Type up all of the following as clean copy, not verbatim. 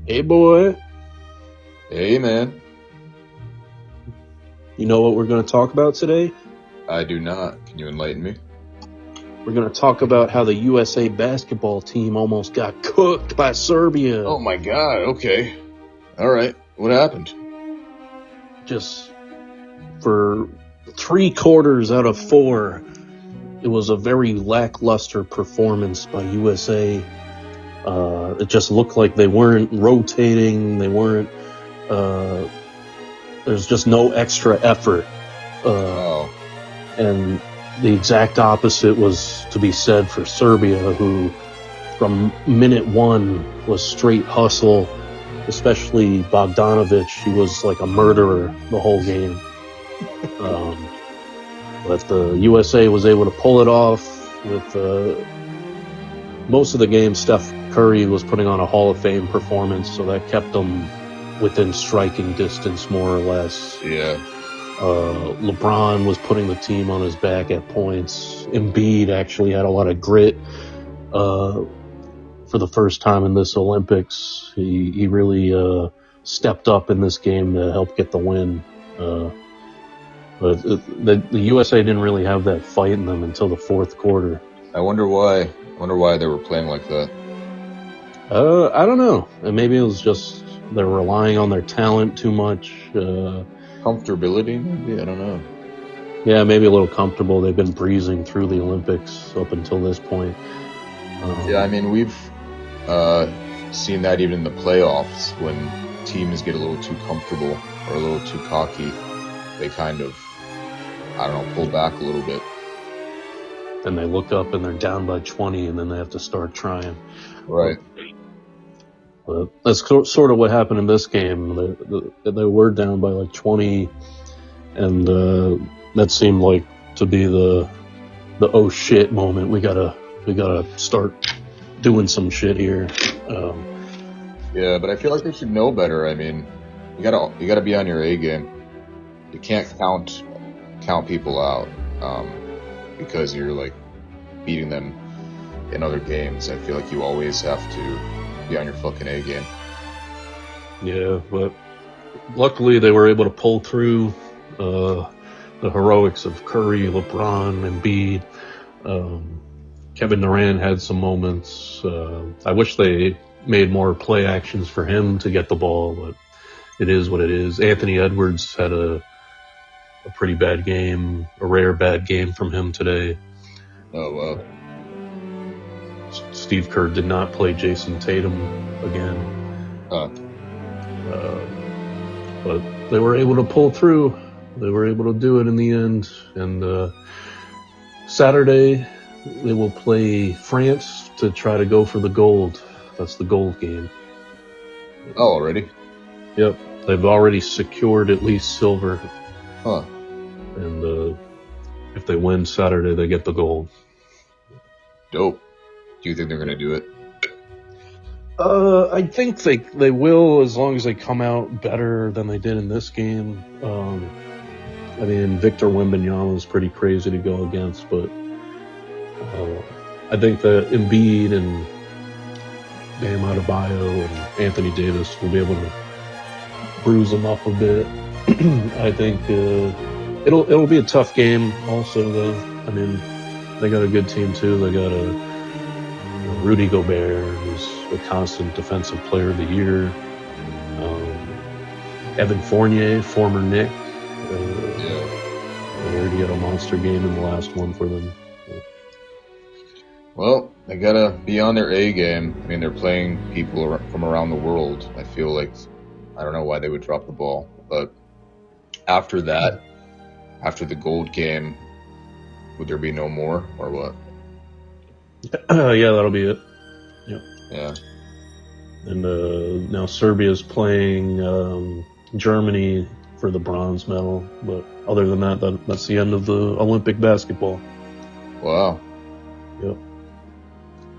Hey, boy. Hey, man. You know what we're going to talk about today? I do not. Can you enlighten me? We're going to talk about how the USA basketball team almost got cooked by Serbia. Oh, my God. Okay. All right. What happened? Just for 3 quarters out of 4, it was a very lackluster performance by USA. It just looked like they weren't rotating. They weren't. There's just no extra effort. And the exact opposite was to be said for Serbia, who from minute 1 was straight hustle, especially Bogdanovic. He was like a murderer the whole game. But the USA was able to pull it off with most of the game. Steph Curry was putting on a Hall of Fame performance, so that kept them within striking distance, more or less. Yeah. LeBron was putting the team on his back at points. Embiid actually had a lot of grit. For the first time in this Olympics, he really stepped up in this game to help get the win. But the USA didn't really have that fight in them until the fourth quarter. I wonder why. They were playing like that. I don't know. Maybe it was just they're relying on their talent too much. Comfortability, maybe? I don't know. Yeah, maybe a little comfortable. They've been breezing through the Olympics up until this point. Yeah, I mean, we've seen that even in the playoffs when teams get a little too comfortable or a little too cocky. They kind of, pull back a little bit. Then they look up and they're down by 20, and then they have to start trying. Right. But that's sort of what happened in this game. They were down by like 20, and that seemed like to be the oh shit moment. We gotta start doing some shit here. Yeah, but I feel like they should know better. I mean, you gotta be on your A game. You can't count people out because you're like beating them in other games. I feel like you always have to be on your fucking A game. Yeah, but luckily they were able to pull through the heroics of Curry, LeBron, Embiid. Kevin Durant had some moments. I wish they made more play actions for him to get the ball, but it is what it is. Anthony Edwards had a pretty bad game, a rare bad game from him today. Oh, wow. Steve Kerr did not play Jason Tatum again. But they were able to pull through. They were able to do it in the end. And Saturday, they will play France to try to go for the gold. That's the gold game. Oh, already? Yep. They've already secured at least silver. Huh. And if they win Saturday, they get the gold. Dope. Do you think they're going to do it? I think they will, as long as they come out better than they did in this game. I mean, Victor Wembanyama is pretty crazy to go against, but I think that Embiid and Bam Adebayo and Anthony Davis will be able to bruise them up a bit. I think it'll be a tough game also, though. I mean, they got a good team too. They got Rudy Gobert, who's a constant defensive player of the year. Evan Fournier, former Knick. They already had a monster game in the last one for them. Well, they gotta be on their A game. I mean, they're playing people from around the world. I feel like, I don't know why they would drop the ball. But after that, after the gold game, would there be no more or what? Yeah, that'll be it. Yep. Yeah. And now Serbia's playing Germany for the bronze medal. But other than that, that's the end of the Olympic basketball. Wow. Yep.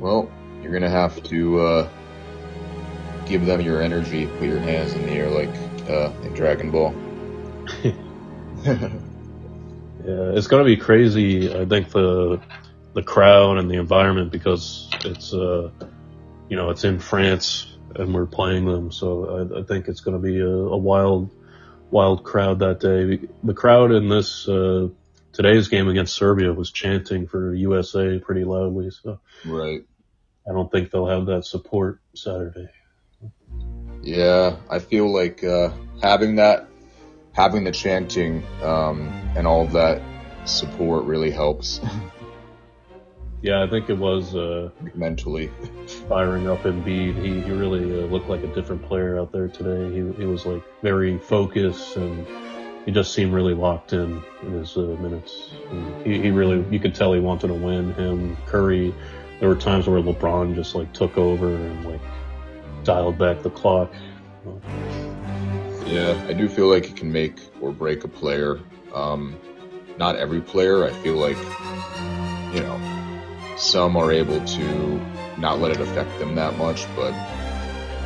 Well, you're going to have to give them your energy, put your hands in the air like in Dragon Ball. Yeah, it's going to be crazy. I think the crowd and the environment, because it's it's in France, and we're playing them. So I think it's going to be a wild crowd that day. The crowd in this today's game against Serbia was chanting for USA pretty loudly. So Right. I don't think they'll have that support Saturday. Yeah, I feel like having the chanting and all of that support really helps Yeah, I think it was mentally. firing up Embiid. He really looked like a different player out there today. He was like very focused, and he just seemed really locked in his minutes. And he really, you could tell he wanted to win. Him, Curry. There were times where LeBron just like took over and like dialed back the clock. Yeah, I do feel like it can make or break a player. Not every player. I feel like, some are able to not let it affect them that much, but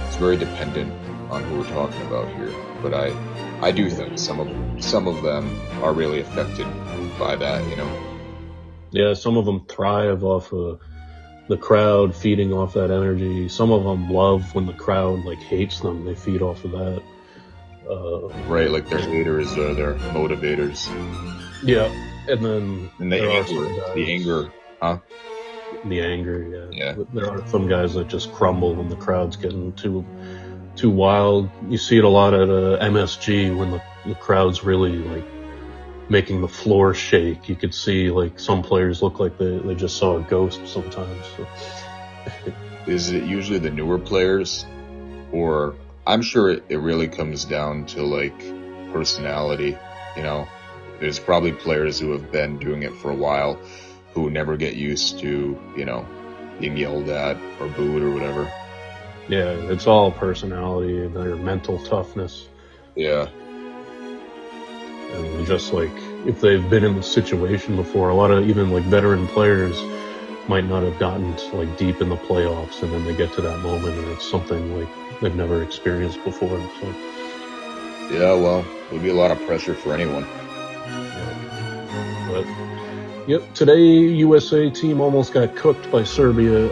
it's very dependent on who we're talking about here. But I do think some of them are really affected by that, Yeah, some of them thrive off of the crowd feeding off that energy. Some of them love when the crowd like hates them. They feed off of that. Right, like their haters are their motivators. Yeah, and then And there are some guys, the anger, huh? the anger. Yeah. There are some guys that just crumble when the crowd's getting too wild. You see it a lot at MSG when the crowd's really like making the floor shake. You could see like some players look like they just saw a ghost sometimes. So. Is it usually the newer players, or I'm sure it really comes down to like personality, There's probably players who have been doing it for a while who never get used to, being yelled at or booed or whatever. Yeah, it's all personality and their mental toughness. Yeah. And just like if they've been in the situation before, a lot of even like veteran players might not have gotten to, like deep in the playoffs, and then they get to that moment and it's something like they've never experienced before. So. Yeah, well, it would be a lot of pressure for anyone. Yeah. But yep, today USA team almost got cooked by Serbia.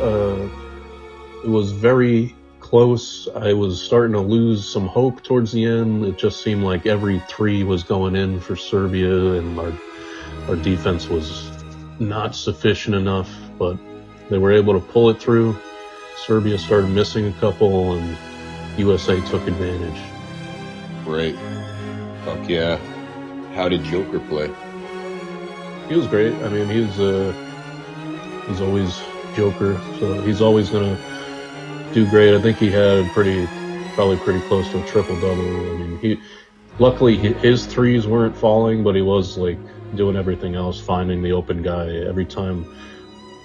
It was very close. I was starting to lose some hope towards the end. It just seemed like every three was going in for Serbia, and our defense was not sufficient enough, but they were able to pull it through. Serbia started missing a couple, and USA took advantage. Great. Fuck yeah. How did Joker play? He was great. I mean, he's always Joker, so he's always gonna do great. I think he had probably pretty close to a triple-double. I mean, luckily his threes weren't falling, but he was like doing everything else, finding the open guy. Every time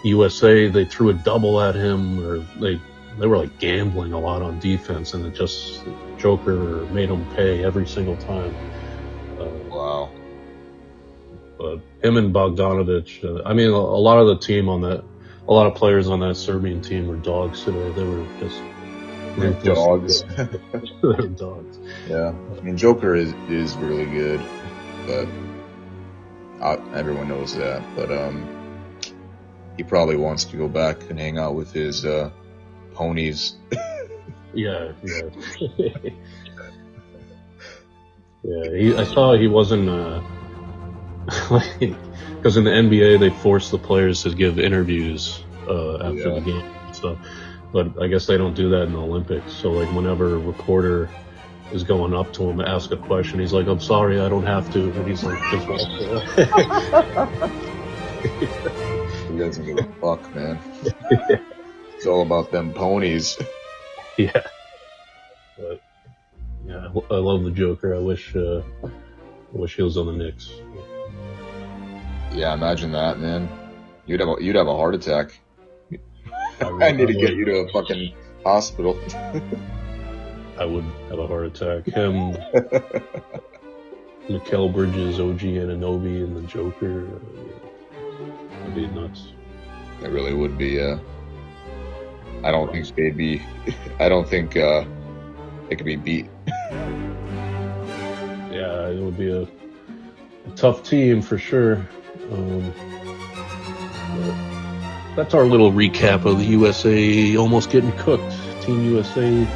USA, they threw a double at him, or they were like gambling a lot on defense, and it just Joker made them pay every single time. Wow. But him and Bogdanovic, I mean, a lot of the team on that, a lot of players on that Serbian team were dogs today. They were just dogs. They were dogs. Yeah. I mean, Joker is really good, but everyone knows that. But he probably wants to go back and hang out with his ponies. Yeah. Yeah, I saw he wasn't because in the NBA they force the players to give interviews after the game and stuff, but I guess they don't do that in the Olympics. So like whenever a reporter is going up to him to ask a question, he's like, "I'm sorry, I don't have to," and he's like, "Just walk away." He doesn't give a fuck, man. It's all about them ponies. Yeah. But yeah, I love the Joker. I wish he was on the Knicks. Yeah, imagine that, man. You'd have a heart attack. I need to get you to a fucking hospital. I would have a heart attack. Him, Mikal Bridges, OG Anunoby, and the Joker. That'd be nuts. It really would be. I don't think they'd be. I don't think they could be beat. Yeah, it would be a tough team for sure. But that's our little recap of the USA almost getting cooked. Team USA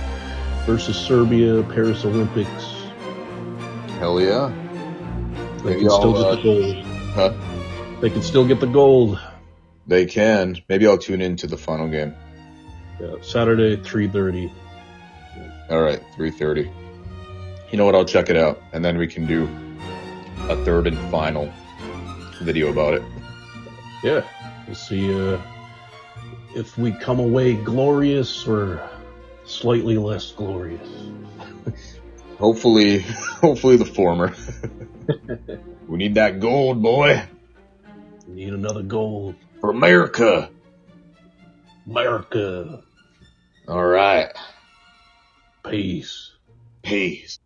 versus Serbia, Paris Olympics. Hell yeah. They Maybe can still I'll, get the gold. huh? They can still get the gold. They can. Maybe I'll tune into the final game. Yeah, Saturday, 3:30. All right, 3:30. You know what? I'll check it out, and then we can do a third and final video about it. Yeah, we'll see if we come away glorious or slightly less glorious. Hopefully the former. We need that gold, boy. We need another gold. For America. America. All right. Peace. Peace.